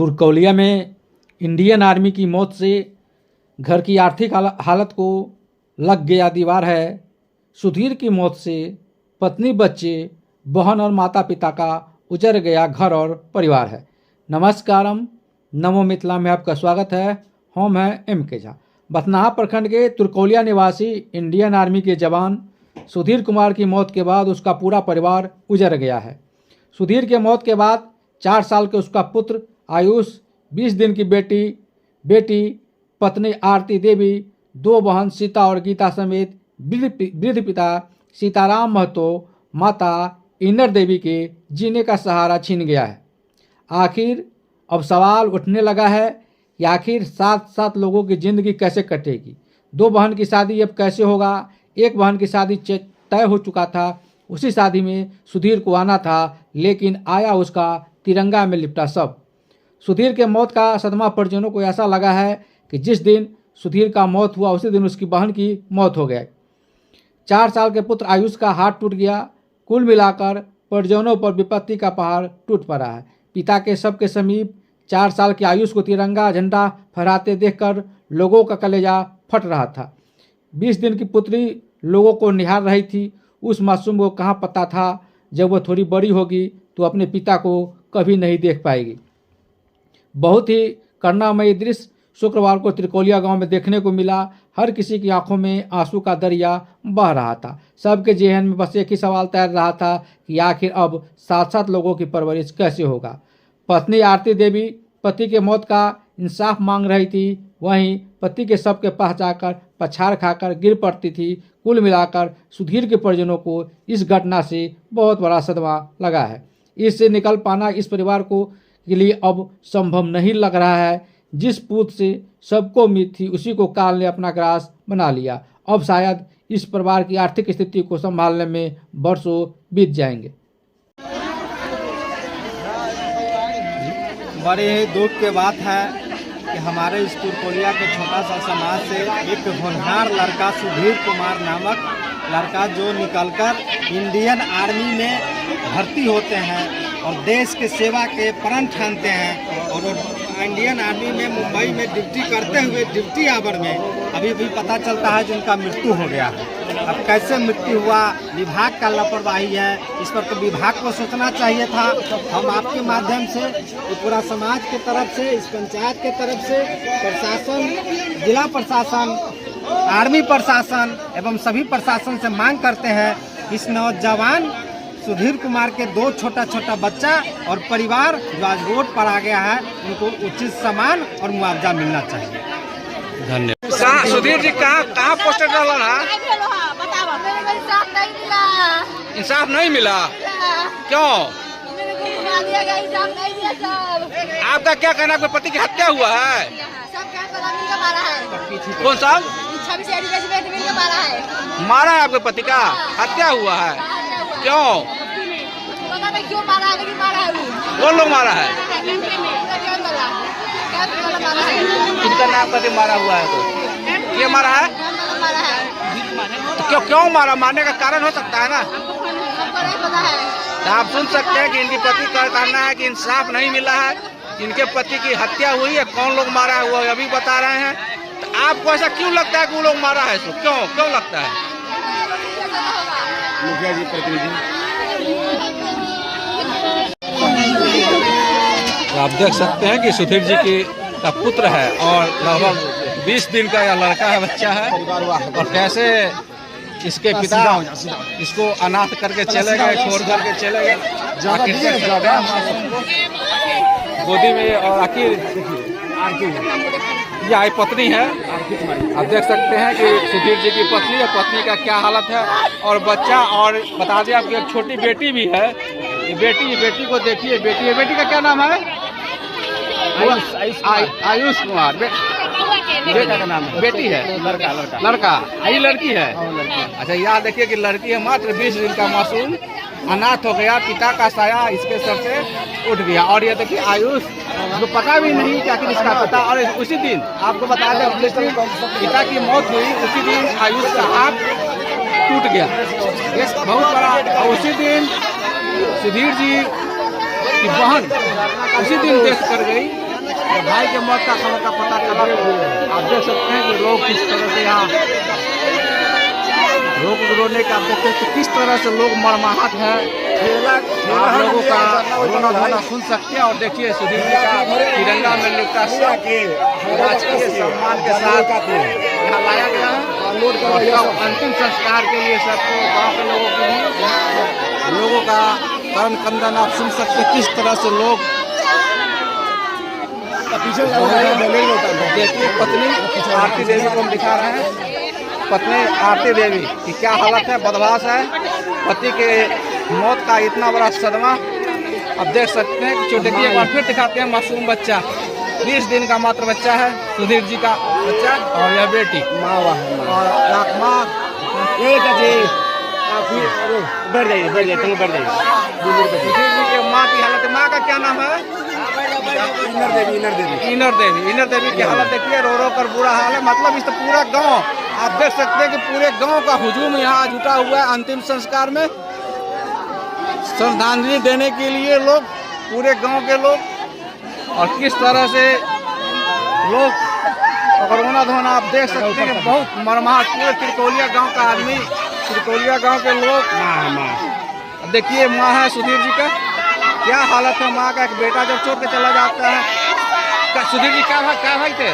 तुर्कौलिया में Indian army की मौत से घर की आर्थिक हालत को लग गया दीवार है। सुधीर की मौत से पत्नी, बच्चे, बहन और माता पिता का उजड़ गया घर और परिवार है। नमस्कारम, नमो मिथिला में आपका स्वागत है। हम हैं एम के झा। बथनाहा प्रखंड के तुर्कौलिया निवासी इंडियन आर्मी के जवान सुधीर कुमार की मौत के बाद उसका पूरा परिवार उजड़ गया है। सुधीर के मौत के बाद 4 साल के उसका पुत्र आयुष, 20 दिन की बेटी, पत्नी आरती देवी, 2 बहन सीता और गीता समेत वृद्ध पिता सीताराम महतो, माता इनर देवी के जीने का सहारा छीन गया है। आखिर अब सवाल उठने लगा है कि आखिर 7 लोगों की ज़िंदगी कैसे कटेगी। 2 बहन की शादी अब कैसे होगा। एक बहन की शादी तय हो चुका था, उसी शादी में सुधीर को आना था, लेकिन आया उसका तिरंगा में लिपटा सब। सुधीर के मौत का सदमा परिजनों को ऐसा लगा है कि जिस दिन सुधीर का मौत हुआ उसी दिन उसकी बहन की मौत हो गई। 4 साल के पुत्र आयुष का हाथ टूट गया। कुल मिलाकर परिजनों पर विपत्ति का पहाड़ टूट पड़ा है। पिता के शव के समीप 4 साल के आयुष को तिरंगा झंडा फहराते देखकर लोगों का कलेजा फट रहा था। 20 दिन की पुत्री लोगों को निहार रही थी। उस मासूम को कहाँ पता था जब वो थोड़ी बड़ी होगी तो अपने पिता को कभी नहीं देख पाएगी। बहुत ही करुणामयी दृश्य शुक्रवार को त्रिकोलिया गांव में देखने को मिला। हर किसी की आंखों में आंसू का दरिया बह रहा था। सबके जेहन में बस एक ही सवाल तैर रहा था कि आखिर अब 7 लोगों की परवरिश कैसे होगा। पत्नी आरती देवी पति के मौत का इंसाफ मांग रही थी, वहीं पति के शव के पास जाकर पछाड़ खाकर गिर पड़ती थी। कुल मिलाकर सुधीर के परिजनों को इस घटना से बहुत बड़ा सदमा लगा है। इससे निकल पाना इस परिवार को के लिए अब संभव नहीं लग रहा है। जिस पूत से सबको उम्मीद थी उसी को काल ने अपना ग्रास बना लिया। अब शायद इस परिवार की आर्थिक स्थिति को संभालने में वर्षों बीत जाएंगे। बड़े ही दुख की बात है कि हमारे इस तुर्कौलिया के छोटा सा समाज से एक होनहार लड़का सुधीर कुमार नामक लड़का जो निकलकर इंडियन आर्मी में भर्ती होते हैं और देश के सेवा के प्रण ठानते हैं और इंडियन आर्मी में मुंबई में ड्यूटी करते हुए ड्यूटी आवर में अभी भी पता चलता है कि उनका मृत्यु हो गया है। अब कैसे मृत्यु हुआ, विभाग का लापरवाही है, इस पर तो विभाग को सोचना चाहिए था। हम आपके माध्यम से पूरा समाज के तरफ से, इस पंचायत के तरफ से प्रशासन, जिला प्रशासन, आर्मी प्रशासन एवं सभी प्रशासन से मांग करते हैं इस नौजवान सुधीर कुमार के 2 छोटा बच्चा और परिवार जो आज रोड पर आ गया है उनको उचित सम्मान और मुआवजा मिलना चाहिए। धन्यवाद। सुधीर जी कहाँ पोस्टर डाला है? इंसाफ नहीं मिला। क्यों? आपका क्या कहना है? पति की हत्या हुआ है? कौन साहब मारा है? आपके पति का हत्या हुआ है? क्यों? पता नहीं क्यों मारा है, लेकिन मारा है वो। कौन लोग मारा है? किसका नाम करके मारा हुआ है? तो ये मारा है? तो क्यों मारा? मारने का कारण हो सकता है ना। तो आप सुन सकते हैं कि इनकी पति का कहना है कि इंसाफ नहीं मिला है, इनके पति की हत्या हुई है। कौन लोग मारा है वो अभी बता रहे हैं। तो आपको ऐसा क्यों लगता है कि वो लोग मारा है? इसको क्यों लगता है? मुखिया जी, प्रतिनिधि। आप देख सकते हैं कि सुधीर जी का पुत्र है और लगभग 20 दिन का यह लड़का है, बच्चा है, और कैसे इसके पिता इसको अनाथ करके चले गए, छोड़ करके चले गए गोदी में। और आखिर ये आई पत्नी है। आप देख सकते हैं कि सुधीर जी की पत्नी और पत्नी का क्या हालत है, और बच्चा, और बता दें आपकी एक छोटी बेटी भी है। ये बेटी को देखिए। बेटी का क्या नाम है? आयुष कुमार। बेटा का नाम है? बेटी है? लड़का। ये लड़की है? अच्छा, याद देखिए कि लड़की है। मात्र 20 दिन का मासूम अनाथ हो गया, पिता का साया इसके सर से उठ गया। और ये देखिए आयुष, जो पता भी नहीं कि आखिर इसका पिता। और उसी दिन आपको बता दें, जिस दिन पिता की मौत हुई उसी दिन आयुष का हाथ टूट गया। ये बहुत बड़ा। और उसी दिन सुधीर जी की बहन उसी दिन देश कर गई। भाई के मौत का खबर का पता चला। आप देख सकते हैं कि लोग किस तरह से यहाँ लोग रोने का, आप देखते हैं कि किस तरह से लोग मरमाहत है। आप लोगों का रोना धोना सुन सकते हैं। और देखिए सुधीर जी का तिरंगा में लिपटा राजकीय सम्मान के साथ यहाँ लाया गया है। और अंतिम संस्कार के लिए सबको गाँव के लोगों का करण कंदन आप सुन सकते हैं किस तरह से लोग देखिए। पत्नी आरती देवी को हम दिखा रहे हैं, पत्नी आरती देवी की क्या हालत है, बदमाश है। पति के मौत का इतना बड़ा सदमा आप देख सकते हैं कि देखिए एक बार फिर दिखाते हैं मासूम बच्चा, 20 दिन का मात्र बच्चा है सुधीर जी का बच्चा और यह बेटी और माँ बैठ जाइए तुम बैठ जाइए। सुधीर जी के माँ की हालत, माँ का क्या नाम है? इनर देवी की हालत देखिए, रो रो कर बुरा हाल है। मतलब इस पूरा गांव आप देख सकते हैं कि पूरे गांव का हुजूम यहाँ जुटा हुआ है अंतिम संस्कार में श्रद्धांजलि देने के लिए लोग, पूरे गांव के लोग। और किस तरह से लोग रोना धोना आप देख सकते हैं, बहुत मरमाहट। पूरे त्रिकोलिया गांव का आदमी, त्रिकोलिया गांव के लोग। देखिए माँ है सुधीर जी का, क्या हालत है माँ का। एक बेटा जब छोड़ के चला जाता है। सुधीर जी क्या भाई थे?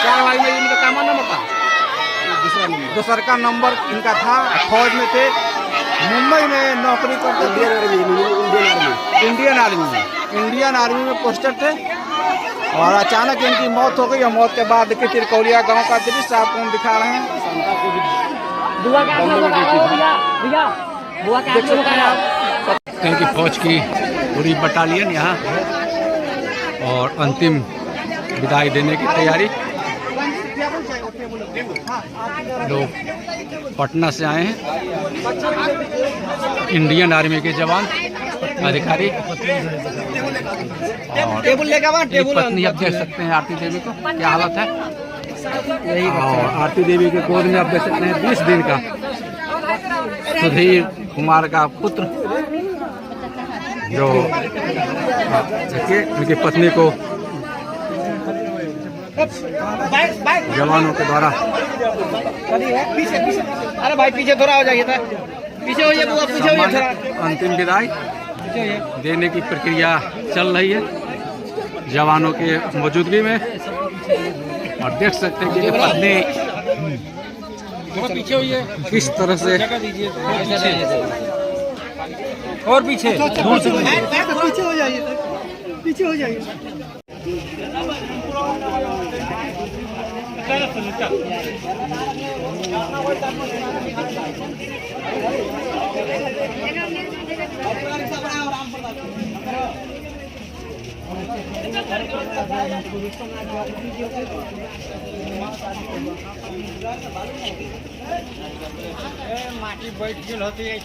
4 भाई में इनका क्या नंबर था? दूसरा का नंबर इनका था। फौज में थे, मुंबई में नौकरी करते थे, इंडियन आर्मी में पोस्टेड थे। और अचानक इनकी मौत हो गई। और मौत के बाद देखिए त्रिकोलिया गांव का दृश्य आपको हम दिखा रहे हैं। कि फौज की पूरी बटालियन यहाँ और अंतिम विदाई देने की तैयारी। लोग पटना से आए हैं, इंडियन आर्मी के जवान अधिकारी। और पत्नी आप देख सकते हैं आरती देवी को क्या हालत है। और आरती देवी के गोद में आप देख सकते हैं 20 दिन का सुधीर कुमार का पुत्र, जो देखिए उनकी पत्नी को जवानों के द्वारा। अरे भाई पीछे थोड़ा हो जाइए, पीछे हो जाइए, पीछे हो जाइए। अंतिम विदाई देने की प्रक्रिया चल रही है जवानों के मौजूदगी में। और देख सकते हैं कि पत्नी पीछे हुई है किस तरह से, और पीछे दूर से पीछे हो जाइए, पीछे हो जाइए। माटी बैठ गेल होती है।